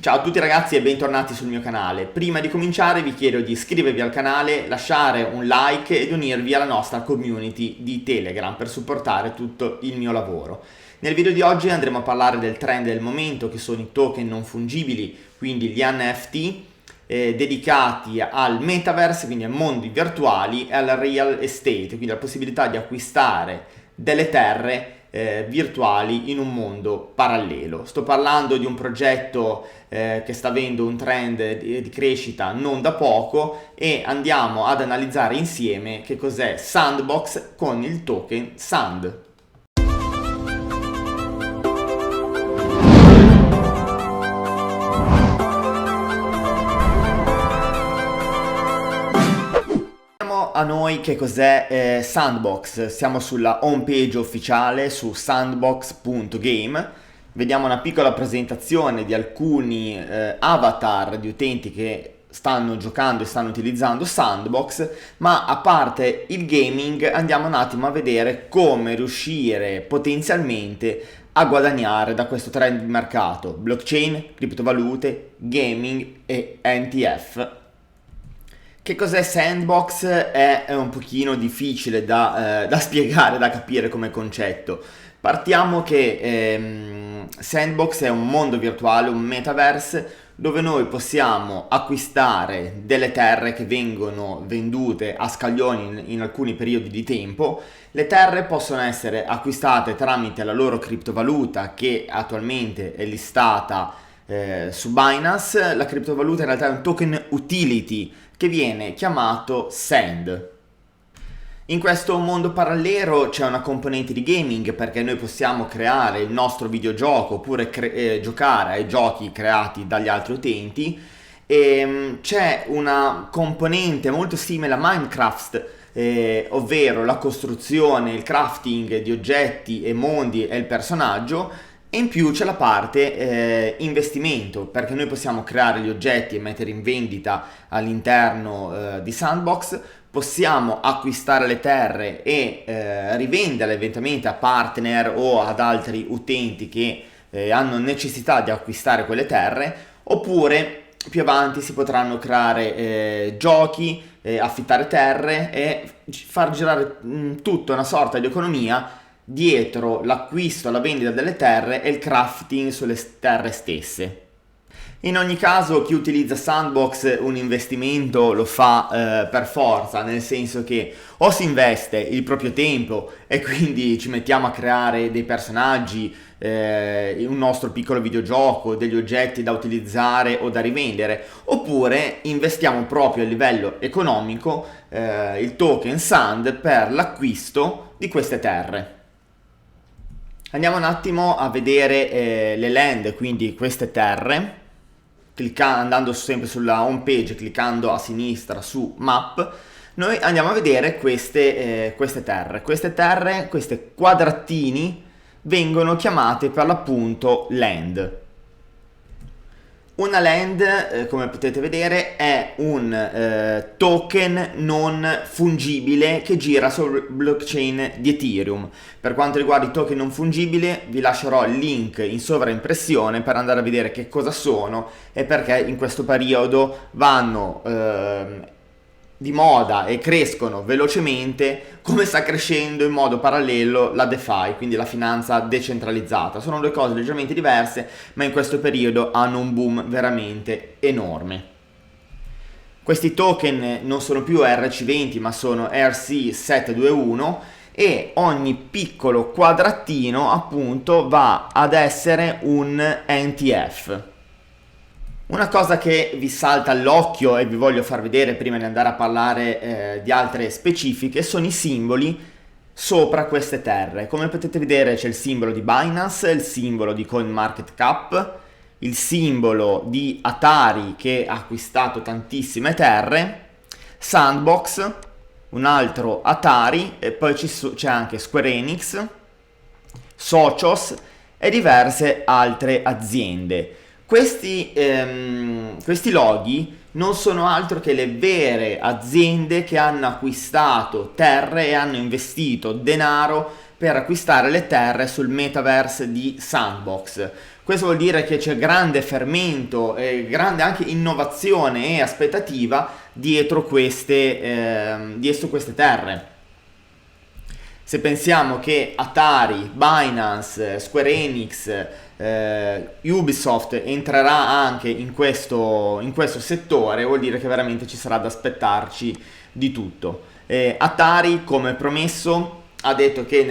Ciao a tutti ragazzi e bentornati sul mio canale. Prima di cominciare vi chiedo di iscrivervi al canale, lasciare un like ed unirvi alla nostra community di Telegram per supportare tutto il mio lavoro. Nel video di oggi andremo a parlare del trend del momento, che sono i token non fungibili, quindi gli NFT, dedicati al metaverse, quindi a mondi virtuali, e al real estate, quindi la possibilità di acquistare delle terre virtuali in un mondo parallelo. Sto parlando di un progetto che sta avendo un trend di crescita non da poco, e andiamo ad analizzare insieme che cos'è Sandbox con il token SAND. A noi che cos'è Sandbox. Siamo sulla home page ufficiale su sandbox.game. Vediamo una piccola presentazione di alcuni avatar di utenti che stanno giocando e stanno utilizzando Sandbox, ma a parte il gaming andiamo un attimo a vedere come riuscire potenzialmente a guadagnare da questo trend di mercato: blockchain, criptovalute, gaming e NFT. Che cos'è Sandbox? È un pochino difficile da spiegare, da capire come concetto. Partiamo che Sandbox è un mondo virtuale, un metaverse, dove noi possiamo acquistare delle terre che vengono vendute a scaglioni in alcuni periodi di tempo. Le terre possono essere acquistate tramite la loro criptovaluta, che attualmente è listata su Binance. La criptovaluta in realtà è un token utility che viene chiamato SAND. In questo mondo parallelo c'è una componente di gaming, perché noi possiamo creare il nostro videogioco oppure giocare ai giochi creati dagli altri utenti, e c'è una componente molto simile a Minecraft, ovvero la costruzione, il crafting di oggetti e mondi e il personaggio. E in più c'è la parte investimento, perché noi possiamo creare gli oggetti e mettere in vendita all'interno di Sandbox, possiamo acquistare le terre e rivenderle eventualmente a partner o ad altri utenti che hanno necessità di acquistare quelle terre, oppure più avanti si potranno creare giochi, affittare terre e far girare tutta una sorta di economia dietro l'acquisto, la vendita delle terre e il crafting sulle terre stesse. In ogni caso, chi utilizza Sandbox un investimento lo fa per forza, nel senso che o si investe il proprio tempo e quindi ci mettiamo a creare dei personaggi, un nostro piccolo videogioco, degli oggetti da utilizzare o da rivendere, oppure investiamo proprio a livello economico il token SAND per l'acquisto di queste terre. Andiamo un attimo a vedere le land, quindi queste terre, andando sempre sulla home page, cliccando a sinistra su map. Noi andiamo a vedere queste terre. Queste terre, questi quadratini, vengono chiamate per l'appunto land. Una land, come potete vedere, è un token non fungibile che gira sul blockchain di Ethereum. Per quanto riguarda i token non fungibili, vi lascerò il link in sovraimpressione per andare a vedere che cosa sono e perché in questo periodo vanno di moda e crescono velocemente, come sta crescendo in modo parallelo la DeFi, quindi la finanza decentralizzata. Sono due cose leggermente diverse, ma in questo periodo hanno un boom veramente enorme. Questi token non sono più ERC20 ma sono ERC721, e ogni piccolo quadratino appunto va ad essere un NTF. Una cosa che vi salta all'occhio e vi voglio far vedere prima di andare a parlare di altre specifiche sono i simboli sopra queste terre. Come potete vedere c'è il simbolo di Binance, il simbolo di CoinMarketCap, il simbolo di Atari che ha acquistato tantissime terre, Sandbox, un altro Atari, e poi c'è anche Square Enix, Socios e diverse altre aziende. Questi loghi non sono altro che le vere aziende che hanno acquistato terre e hanno investito denaro per acquistare le terre sul metaverse di Sandbox. Questo vuol dire che c'è grande fermento, grande anche innovazione e aspettativa dietro queste terre. Se pensiamo che Atari, Binance, Square Enix, Ubisoft entrerà anche in questo settore, vuol dire che veramente ci sarà da aspettarci di tutto. Atari, come promesso, ha detto che in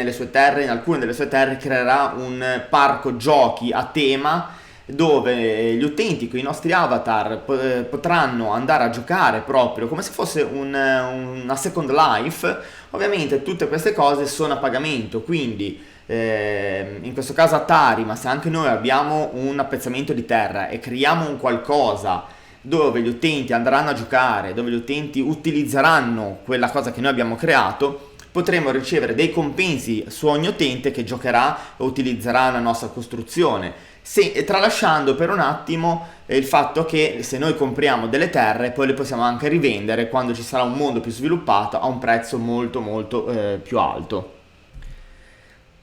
alcune delle sue terre, creerà un parco giochi a tema dove gli utenti con i nostri avatar potranno andare a giocare proprio come se fosse una Second Life. Ovviamente tutte queste cose sono a pagamento, quindi in questo caso Atari, ma se anche noi abbiamo un appezzamento di terra e creiamo un qualcosa dove gli utenti andranno a giocare, dove gli utenti utilizzeranno quella cosa che noi abbiamo creato, potremo ricevere dei compensi su ogni utente che giocherà o utilizzerà la nostra costruzione, tralasciando per un attimo il fatto che se noi compriamo delle terre poi le possiamo anche rivendere quando ci sarà un mondo più sviluppato a un prezzo molto più alto.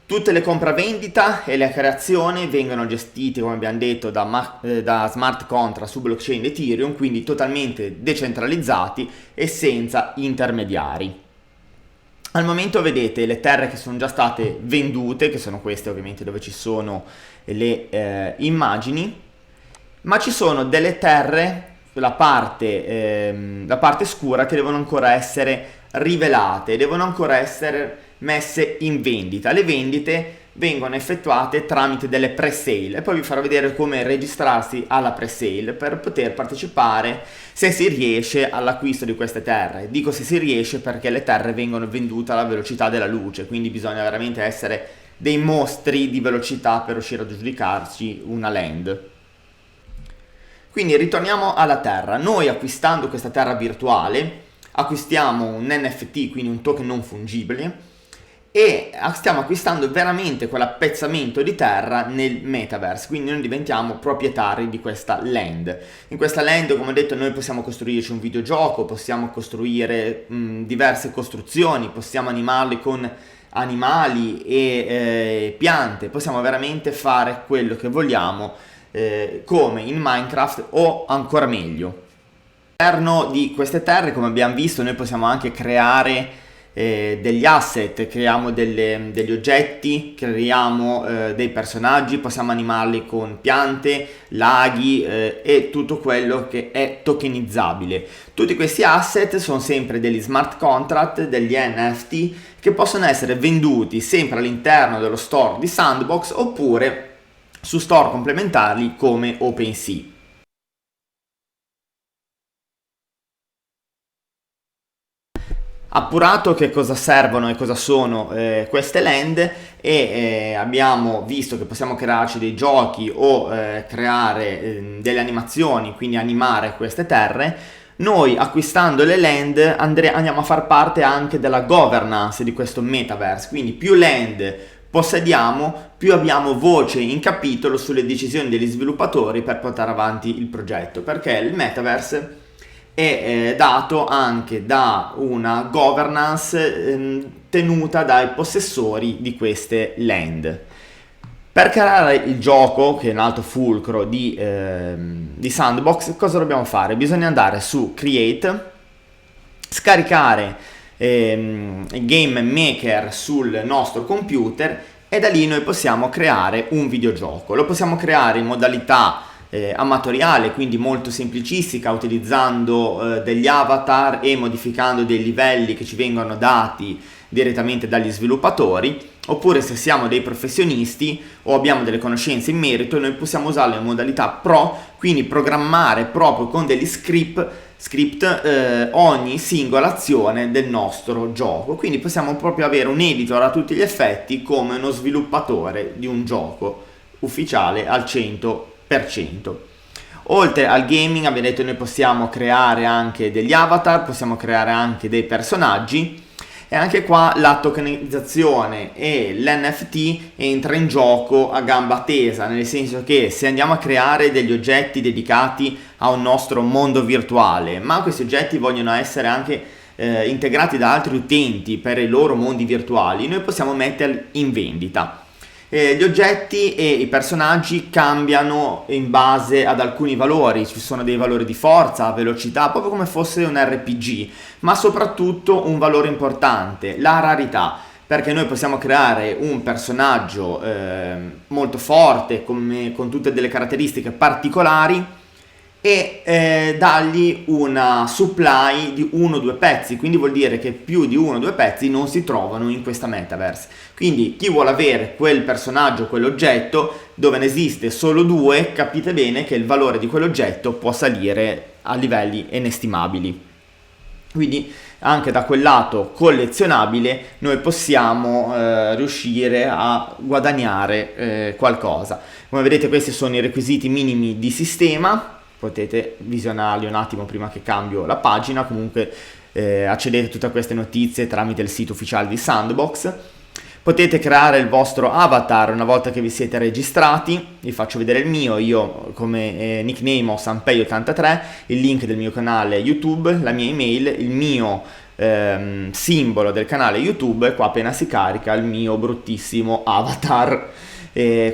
Tutte le compravendita e le creazioni vengono gestite, come abbiamo detto, da smart contract su blockchain Ethereum, quindi totalmente decentralizzati e senza intermediari. Al momento vedete le terre che sono già state vendute, che sono queste ovviamente dove ci sono le immagini, ma ci sono delle terre, la parte scura, che devono ancora essere rivelate, devono ancora essere messe in vendita. Le vendite vengono effettuate tramite delle pre-sale e poi vi farò vedere come registrarsi alla pre-sale per poter partecipare, se si riesce, all'acquisto di queste terre. Dico se si riesce perché le terre vengono vendute alla velocità della luce, quindi bisogna veramente essere dei mostri di velocità per riuscire ad aggiudicarci una land. Quindi ritorniamo alla terra. Noi, acquistando questa terra virtuale, acquistiamo un NFT, quindi un token non fungibile, e stiamo acquistando veramente quell'appezzamento di terra nel metaverse, quindi noi diventiamo proprietari di questa land. In questa land, come ho detto, noi possiamo costruirci un videogioco, possiamo costruire diverse costruzioni, possiamo animarli con animali e piante, possiamo veramente fare quello che vogliamo, come in Minecraft o ancora meglio. All'interno di queste terre, come abbiamo visto, noi possiamo anche creare degli asset, creiamo degli oggetti, creiamo dei personaggi, possiamo animarli con piante, laghi e tutto quello che è tokenizzabile. Tutti questi asset sono sempre degli smart contract, degli NFT che possono essere venduti sempre all'interno dello store di Sandbox oppure su store complementari come OpenSea. Appurato che cosa servono e cosa sono queste land e abbiamo visto che possiamo crearci dei giochi o creare delle animazioni, quindi animare queste terre, noi acquistando le land andiamo a far parte anche della governance di questo metaverse, quindi più land possediamo, più abbiamo voce in capitolo sulle decisioni degli sviluppatori per portare avanti il progetto, perché il metaverse è dato anche da una governance tenuta dai possessori di queste land. Per creare il gioco, che è un altro fulcro di Sandbox, cosa dobbiamo fare? Bisogna andare su Create, scaricare il Game Maker sul nostro computer e da lì noi possiamo creare un videogioco. Lo possiamo creare in modalità amatoriale, quindi molto semplicistica, utilizzando degli avatar e modificando dei livelli che ci vengono dati direttamente dagli sviluppatori, oppure se siamo dei professionisti o abbiamo delle conoscenze in merito, noi possiamo usarlo in modalità pro, quindi programmare proprio con degli script ogni singola azione del nostro gioco, quindi possiamo proprio avere un editor a tutti gli effetti come uno sviluppatore di un gioco ufficiale al 100%. Oltre al gaming, abbiamo detto, noi possiamo creare anche degli avatar, possiamo creare anche dei personaggi e anche qua la tokenizzazione e l'NFT entra in gioco a gamba tesa, nel senso che se andiamo a creare degli oggetti dedicati a un nostro mondo virtuale, ma questi oggetti vogliono essere anche integrati da altri utenti per i loro mondi virtuali, noi possiamo metterli in vendita. Gli oggetti e i personaggi cambiano in base ad alcuni valori, ci sono dei valori di forza, velocità, proprio come fosse un RPG, ma soprattutto un valore importante, la rarità, perché noi possiamo creare un personaggio molto forte, con tutte delle caratteristiche particolari, e dargli una supply di 1 o 2 pezzi, quindi vuol dire che più di 1 o 2 pezzi non si trovano in questa metaverse. Quindi chi vuole avere quel personaggio, quell'oggetto, dove ne esiste solo 2, capite bene che il valore di quell'oggetto può salire a livelli inestimabili. Quindi anche da quel lato collezionabile noi possiamo riuscire a guadagnare qualcosa. Come vedete, questi sono i requisiti minimi di sistema, potete visionarli un attimo prima che cambio la pagina. Comunque accedete a tutte queste notizie tramite il sito ufficiale di Sandbox. Potete creare il vostro avatar una volta che vi siete registrati. Vi faccio vedere il mio. Io come nickname ho Sanpei83, il link del mio canale YouTube, la mia email, il mio simbolo del canale YouTube, e qua appena si carica il mio bruttissimo avatar.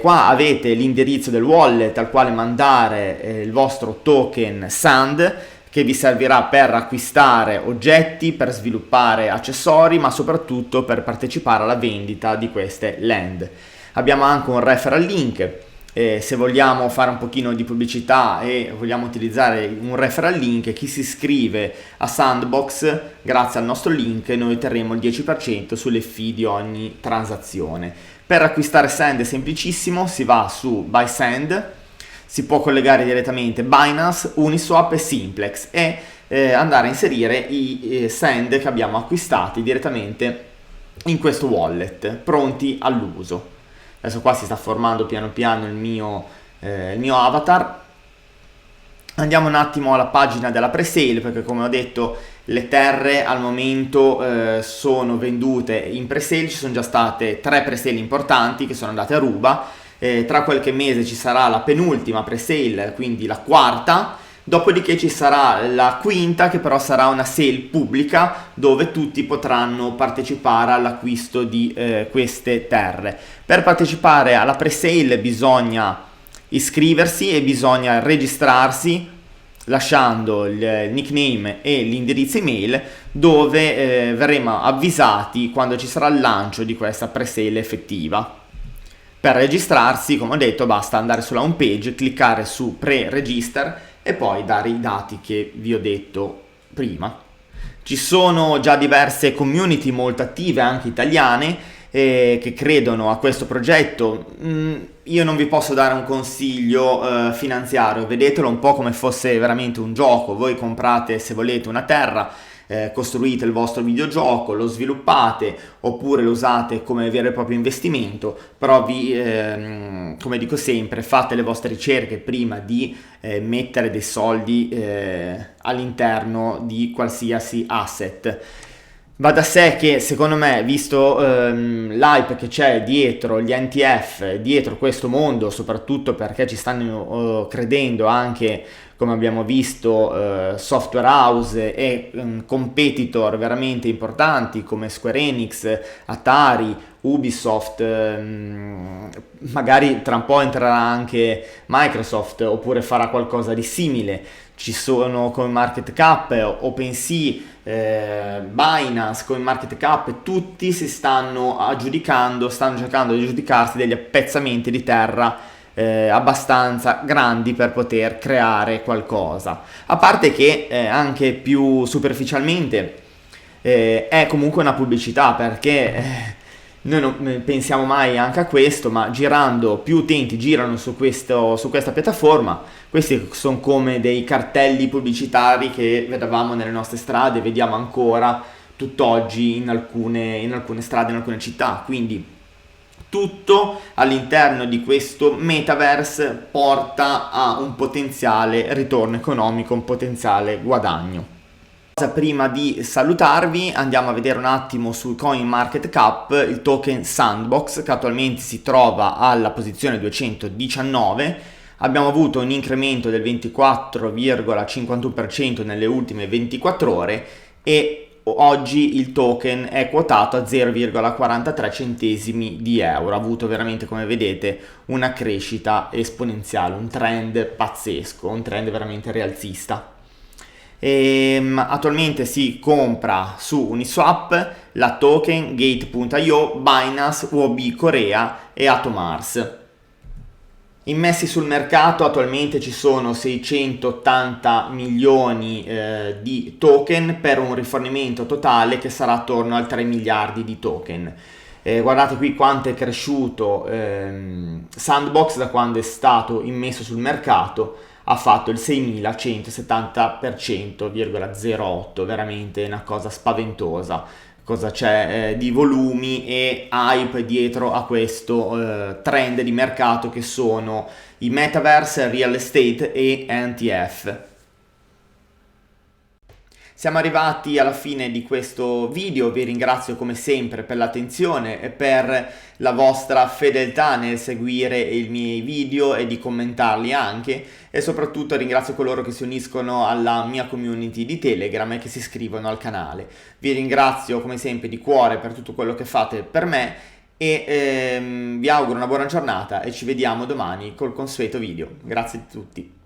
Qua avete l'indirizzo del wallet al quale mandare il vostro token SAND, che vi servirà per acquistare oggetti, per sviluppare accessori, ma soprattutto per partecipare alla vendita di queste land. Abbiamo anche un referral link. Se vogliamo fare un pochino di pubblicità e vogliamo utilizzare un referral link, chi si iscrive a Sandbox grazie al nostro link, noi terremo il 10% sulle fee di ogni transazione. Per acquistare Sand è semplicissimo, si va su Buy Sand, si può collegare direttamente Binance, Uniswap e Simplex e andare a inserire i Sand che abbiamo acquistati direttamente in questo wallet, pronti all'uso. Adesso qua si sta formando piano piano il mio avatar. Andiamo un attimo alla pagina della pre-sale, perché come ho detto le terre al momento sono vendute in pre-sale. Ci sono già state 3 pre-sale importanti che sono andate a ruba. Tra qualche mese ci sarà la penultima pre-sale, quindi la quarta. Dopodiché ci sarà la quinta, che però sarà una sale pubblica dove tutti potranno partecipare all'acquisto di queste terre. Per partecipare alla pre-sale bisogna iscriversi e bisogna registrarsi lasciando il nickname e l'indirizzo email, dove verremo avvisati quando ci sarà il lancio di questa pre-sale effettiva. Per registrarsi, come ho detto, basta andare sulla home page, cliccare su pre-register e poi dare i dati che vi ho detto prima. Ci sono già diverse community molto attive, anche italiane, che credono a questo progetto. Io non vi posso dare un consiglio finanziario, vedetelo un po' come fosse veramente un gioco. Voi comprate, se volete, una terra, costruite il vostro videogioco, lo sviluppate oppure lo usate come vero e proprio investimento, però come dico sempre, fate le vostre ricerche prima di mettere dei soldi all'interno di qualsiasi asset. Va da sé che, secondo me, visto l'hype che c'è dietro gli NTF, dietro questo mondo, soprattutto perché ci stanno credendo anche, come abbiamo visto, software house e competitor veramente importanti come Square Enix, Atari, Ubisoft, magari tra un po' entrerà anche Microsoft oppure farà qualcosa di simile. Ci sono CoinMarketCap, OpenSea, Binance, CoinMarketCap, tutti si stanno cercando di aggiudicarsi degli appezzamenti di terra abbastanza grandi per poter creare qualcosa. A parte che anche più superficialmente è comunque una pubblicità, perché noi non pensiamo mai anche a questo, ma girando, più utenti girano su questa piattaforma, questi sono come dei cartelli pubblicitari che vedevamo nelle nostre strade, vediamo ancora tutt'oggi in alcune strade, in alcune città. Quindi tutto all'interno di questo metaverse porta a un potenziale ritorno economico, un potenziale guadagno. Prima di salutarvi andiamo a vedere un attimo sul CoinMarketCap il token Sandbox, che attualmente si trova alla posizione 219. Abbiamo avuto un incremento del 24,51% nelle ultime 24 ore e oggi il token è quotato a 0,43 centesimi di euro, ha avuto veramente, come vedete, una crescita esponenziale, un trend pazzesco, un trend veramente rialzista. Attualmente si compra su Uniswap, la token, Gate.io, Binance, UOB Corea e Atomars. Immessi sul mercato attualmente ci sono 680 milioni di token per un rifornimento totale che sarà attorno al 3 miliardi di token. Guardate qui quanto è cresciuto Sandbox da quando è stato immesso sul mercato, ha fatto il 6170%,08, veramente una cosa spaventosa. Cosa c'è di volumi e hype dietro a questo trend di mercato che sono i metaverse, real estate e NTF. Siamo arrivati alla fine di questo video, vi ringrazio come sempre per l'attenzione e per la vostra fedeltà nel seguire i miei video e di commentarli anche, e soprattutto ringrazio coloro che si uniscono alla mia community di Telegram e che si iscrivono al canale. Vi ringrazio come sempre di cuore per tutto quello che fate per me e vi auguro una buona giornata e ci vediamo domani col consueto video. Grazie a tutti.